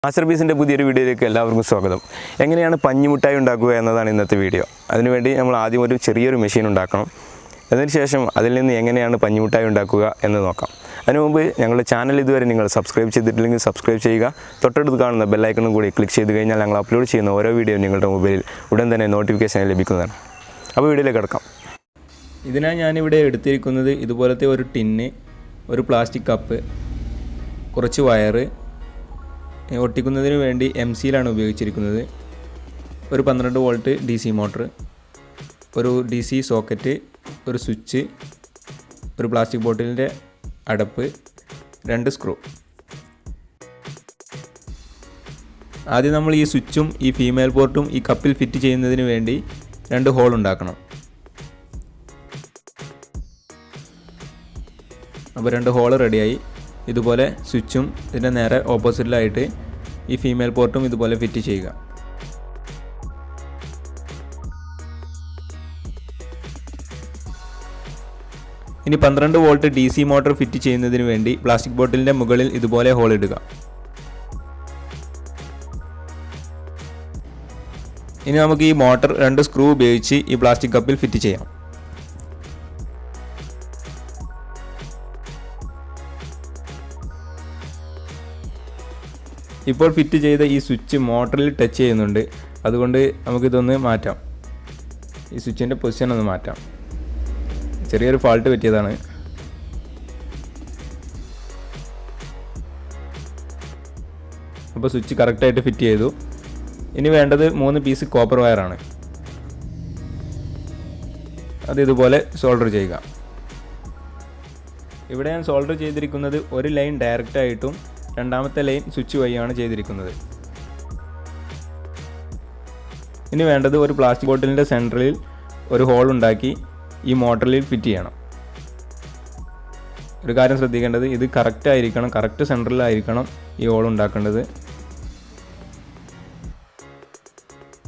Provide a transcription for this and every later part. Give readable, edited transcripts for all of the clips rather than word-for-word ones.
മാസ്റ്റർപീസിൻ്റെ പുതിയൊരു വീഡിയോയിലേക്ക് എല്ലാവർക്കും സ്വാഗതം. എങ്ങനെയാണ് പഞ്ഞിമുട്ടായി ഉണ്ടാക്കുക എന്നതാണ് ഇന്നത്തെ വീഡിയോ. അതിനുവേണ്ടി നമ്മൾ ആദ്യം ഒരു ചെറിയൊരു മെഷീൻ ഉണ്ടാക്കണം. അതിനുശേഷം അതിൽ നിന്ന് എങ്ങനെയാണ് പഞ്ഞിമുട്ടായി ഉണ്ടാക്കുക എന്ന് നോക്കാം. അതിനു മുമ്പ് ഞങ്ങളുടെ ചാനൽ ഇതുവരെ നിങ്ങൾ സബ്സ്ക്രൈബ് ചെയ്തിട്ടില്ലെങ്കിൽ സബ്സ്ക്രൈബ് ചെയ്യുക. തൊട്ടടുത്ത് കാണുന്ന ബെല്ലൈക്കണും കൂടി ക്ലിക്ക് ചെയ്ത് കഴിഞ്ഞാൽ ഞങ്ങൾ അപ്ലോഡ് ചെയ്യുന്ന ഓരോ വീഡിയോയും നിങ്ങളുടെ മൊബൈലിൽ ഉടൻ തന്നെ നോട്ടിഫിക്കേഷൻ ലഭിക്കുന്നതാണ്. അപ്പോൾ വീഡിയോയിലേക്ക് കിടക്കാം. ഇതിനായി ഞാനിവിടെ എടുത്തിരിക്കുന്നത് ഇതുപോലത്തെ ഒരു ടിന്ന്, ഒരു പ്ലാസ്റ്റിക് കപ്പ്, കുറച്ച് വയറ്, ഒട്ടിക്കുന്നതിന് വേണ്ടി MCയിലാണ് ഉപയോഗിച്ചിരിക്കുന്നത്, ഒരു 12 വോൾട്ട് DC മോട്ടർ, ഒരു DC സോക്കറ്റ്, ഒരു സ്വിച്ച്, ഒരു പ്ലാസ്റ്റിക് ബോട്ടിലിൻ്റെ അടപ്പ്, 2 സ്ക്രൂ. ആദ്യം നമ്മൾ ഈ സ്വിച്ചും ഈ ഫീമെയിൽ പോർട്ടും ഈ കപ്പിൽ ഫിറ്റ് ചെയ്യുന്നതിന് വേണ്ടി 2 ഹോൾ ഉണ്ടാക്കണം. അപ്പോൾ 2 ഹോൾ റെഡിയായി. ഇതുപോലെ സ്വിച്ചും ഇതിൻ്റെ നേരെ ഓപ്പോസിറ്റിലായിട്ട് ഈ ഫീമെയിൽ പോർട്ടും ഇതുപോലെ ഫിറ്റ് ചെയ്യുക. ഇനി 12 വോൾട്ട് DC മോട്ടോർ ഫിറ്റ് ചെയ്യുന്നതിന് വേണ്ടി പ്ലാസ്റ്റിക് ബോട്ടിലിൻ്റെ മുകളിൽ ഇതുപോലെ ഹോൾ ഇടുക. ഇനി നമുക്ക് ഈ മോട്ടർ 2 സ്ക്രൂ ഉപയോഗിച്ച് ഈ പ്ലാസ്റ്റിക് കപ്പിൽ ഫിറ്റ് ചെയ്യാം. ഇപ്പോൾ ഫിറ്റ് ചെയ്ത ഈ സ്വിച്ച് മോട്ടറിൽ ടച്ച് ചെയ്യുന്നുണ്ട്. അതുകൊണ്ട് നമുക്കിതൊന്ന് മാറ്റാം. ഈ സ്വിച്ചിൻ്റെ പൊസിഷൻ ഒന്ന് മാറ്റാം. ചെറിയൊരു ഫാൾട്ട് പറ്റിയതാണ്. അപ്പോൾ സ്വിച്ച് കറക്റ്റായിട്ട് ഫിറ്റ് ചെയ്തു. ഇനി വേണ്ടത് 3 പീസ് കോപ്പർ വയറാണ്. അത് ഇതുപോലെ സോൾഡർ ചെയ്യുക. ഇവിടെ ഞാൻ സോൾഡർ ചെയ്തിരിക്കുന്നത് ഒരു ലൈൻ ഡയറക്റ്റായിട്ടും രണ്ടാമത്തെ ലൈൻ സ്വിച്ച് വഴിയാണ് ചെയ്തിരിക്കുന്നത്. ഇനി വേണ്ടത് ഒരു പ്ലാസ്റ്റിക് ബോട്ടിലിൻ്റെ സെൻറ്ററിൽ ഒരു ഹോൾ ഉണ്ടാക്കി ഈ മോട്ടറിൽ ഫിറ്റ് ചെയ്യണം. ഒരു കാര്യം ശ്രദ്ധിക്കേണ്ടത്, ഇത് കറക്റ്റ് സെൻറ്ററിലായിരിക്കണം ഈ ഹോൾ ഉണ്ടാക്കേണ്ടത്.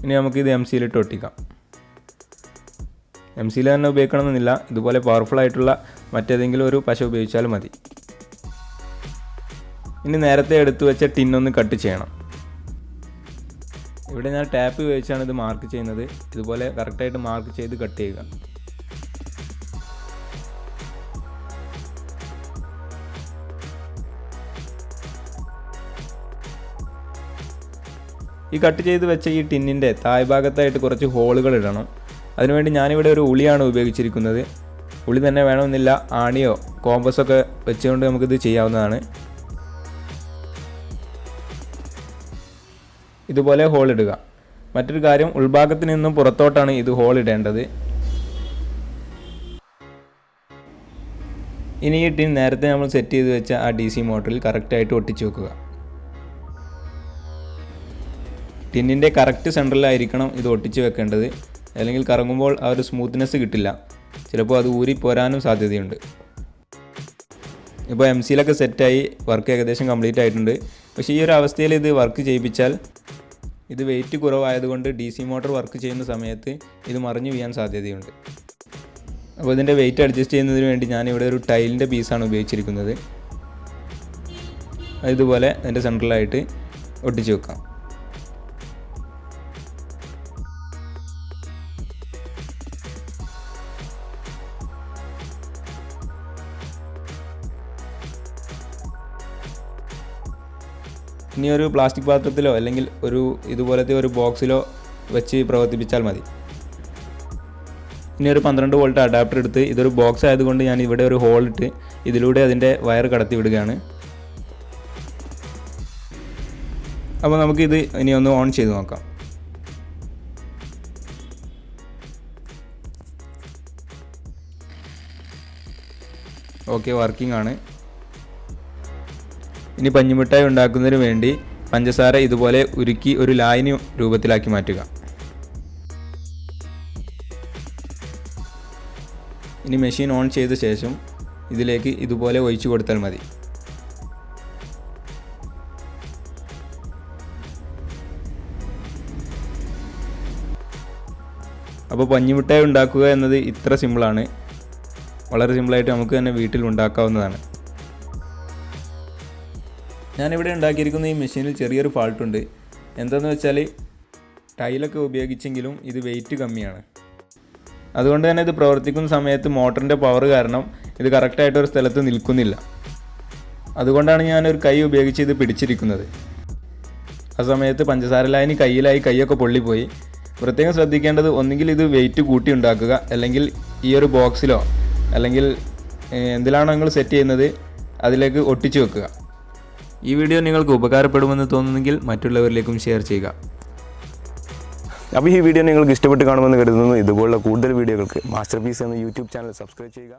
ഇനി നമുക്കിത് MCയിലിട്ട് ഒട്ടിക്കാം. MCയിൽ തന്നെ ഉപയോഗിക്കണമെന്നില്ല, ഇതുപോലെ പവർഫുള്ളായിട്ടുള്ള മറ്റേതെങ്കിലും ഒരു പശ ഉപയോഗിച്ചാലും മതി. ഇനി നേരത്തെ എടുത്തു വെച്ച ടിന്നൊന്ന് കട്ട് ചെയ്യണം. ഇവിടെ ഞാൻ ടാപ്പ് ഉപയോഗിച്ചാണ് ഇത് മാർക്ക് ചെയ്യുന്നത്. ഇതുപോലെ കറക്റ്റായിട്ട് മാർക്ക് ചെയ്ത് കട്ട് ചെയ്യുക. ഈ കട്ട് ചെയ്ത് വെച്ച ഈ ടിന്നിൻ്റെ താഴ്ഭാഗത്തായിട്ട് കുറച്ച് ഹോളുകൾ ഇടണം. അതിനുവേണ്ടി ഞാനിവിടെ ഒരു ഉളിയാണ് ഉപയോഗിച്ചിരിക്കുന്നത്. ഉളി തന്നെ വേണമെന്നില്ല, ആണിയോ കോമ്പസൊക്കെ വെച്ചുകൊണ്ട് നമുക്കിത് ചെയ്യാവുന്നതാണ്. ഇതുപോലെ ഹോൾ ഇടുക. മറ്റൊരു കാര്യം, ഉൾഭാഗത്ത് നിന്നും പുറത്തോട്ടാണ് ഇത് ഹോൾ ഇടേണ്ടത്. ഇനി ഈ ടിൻ നേരത്തെ നമ്മൾ സെറ്റ് ചെയ്ത് വെച്ച ആ DC മോട്ടറിൽ കറക്റ്റായിട്ട് ഒട്ടിച്ചു വെക്കുക. ടിന്നിൻ്റെ കറക്റ്റ് സെൻറ്ററിലായിരിക്കണം ഇത് ഒട്ടിച്ച് വെക്കേണ്ടത്. അല്ലെങ്കിൽ കറങ്ങുമ്പോൾ ആ ഒരു സ്മൂത്ത്നെസ് കിട്ടില്ല. ചിലപ്പോൾ അത് ഊരി പോരാനും സാധ്യതയുണ്ട്. ഇപ്പോൾ MCയിലൊക്കെ സെറ്റായി, വർക്ക് ഏകദേശം കംപ്ലീറ്റ് ആയിട്ടുണ്ട്. പക്ഷേ ഈ ഒരു അവസ്ഥയിൽ ഇത് വർക്ക് ചെയ്യിപ്പിച്ചാൽ ഇത് വെയിറ്റ് കുറവായതുകൊണ്ട് DC മോട്ടോർ വർക്ക് ചെയ്യുന്ന സമയത്ത് ഇത് മറിഞ്ഞു വീഴാൻ സാധ്യതയുണ്ട്. അപ്പോൾ ഇതിൻ്റെ വെയിറ്റ് അഡ്ജസ്റ്റ് ചെയ്യുന്നതിന് വേണ്ടി ഞാനിവിടെ ഒരു ടൈലിൻ്റെ പീസാണ് ഉപയോഗിച്ചിരിക്കുന്നത്. ഇതുപോലെ അതിൻ്റെ സെൻറ്ററിലായിട്ട് ഒട്ടിച്ച് വെക്കാം. ഇനി ഒരു പ്ലാസ്റ്റിക് പാത്രത്തിലോ അല്ലെങ്കിൽ ഇതുപോലത്തെ ഒരു ബോക്സിലോ വെച്ച് പ്രവർത്തിപ്പിച്ചാൽ മതി. ഇനി ഒരു 12 വോൾട്ട് അഡാപ്റ്റർ എടുത്ത്, ഇതൊരു ബോക്സ് ആയതുകൊണ്ട് ഞാൻ ഇവിടെ ഒരു ഹോൾ ഇട്ട് ഇതിലൂടെ അതിൻ്റെ വയർ കടത്തി വിടുകയാണ്. അപ്പോൾ നമുക്കിത് ഇനി ഒന്ന് ഓൺ ചെയ്ത് നോക്കാം. ഓക്കെ, വർക്കിംഗ് ആണ്. ഇനി പഞ്ഞിമിഠായി ഉണ്ടാക്കുന്നതിന് വേണ്ടി പഞ്ചസാര ഇതുപോലെ ഉരുക്കി ഒരു ലായനി രൂപത്തിലാക്കി മാറ്റുക. ഇനി മെഷീൻ ഓൺ ചെയ്ത ശേഷം ഇതിലേക്ക് ഇതുപോലെ ഒഴിച്ചു കൊടുത്താൽ മതി. അപ്പോൾ പഞ്ഞിമിഠായി ഉണ്ടാക്കുക എന്നത് ഇത്ര സിമ്പിളാണ്. വളരെ സിമ്പിളായിട്ട് നമുക്ക് തന്നെ വീട്ടിൽ ഉണ്ടാക്കാവുന്നതാണ്. ഞാനിവിടെ ഉണ്ടാക്കിയിരിക്കുന്ന ഈ മെഷീനിൽ ചെറിയൊരു ഫാൾട്ടുണ്ട്. എന്താണെന്ന് വെച്ചാൽ ടൈലൊക്കെ ഉപയോഗിച്ചെങ്കിലും ഇത് വെയിറ്റ് കമ്മിയാണ്. അതുകൊണ്ട് തന്നെ ഇത് പ്രവർത്തിക്കുന്ന സമയത്ത് മോട്ടറിൻ്റെ പവർ കാരണം ഇത് കറക്റ്റായിട്ടൊരു സ്ഥലത്ത് നിൽക്കുന്നില്ല. അതുകൊണ്ടാണ് ഞാനൊരു കൈ ഉപയോഗിച്ച് ഇത് പിടിച്ചിരിക്കുന്നത്. ആ സമയത്ത് പഞ്ചസാര ലായനി കയ്യിലായി കൈയൊക്കെ പൊള്ളിപ്പോയി. പ്രത്യേകം ശ്രദ്ധിക്കേണ്ടത് ഒന്നുകിൽ ഇത് വെയിറ്റ് കൂട്ടി ഉണ്ടാക്കുക, അല്ലെങ്കിൽ ഈ ഒരു ബോക്സിലോ അല്ലെങ്കിൽ എന്തിലാണോ നിങ്ങൾ സെറ്റ് ചെയ്യുന്നത് അതിലേക്ക് ഒട്ടിച്ചു വെക്കുക. ഈ വീഡിയോ നിങ്ങൾക്ക് ഉപകാരപ്പെടുമെന്ന് തോന്നുന്നെങ്കിൽ മറ്റുള്ളവരിലേക്കും ഷെയർ ചെയ്യുക. അപ്പോൾ ഈ വീഡിയോ നിങ്ങൾക്ക് ഇഷ്ടപ്പെട്ട് കാണുമെന്ന് കരുതുന്നു. ഇതുപോലുള്ള കൂടുതൽ വീഡിയോകൾക്ക് മാസ്റ്റർ പീസ് എന്ന യൂട്യൂബ് ചാനൽ സബ്സ്ക്രൈബ് ചെയ്യുക.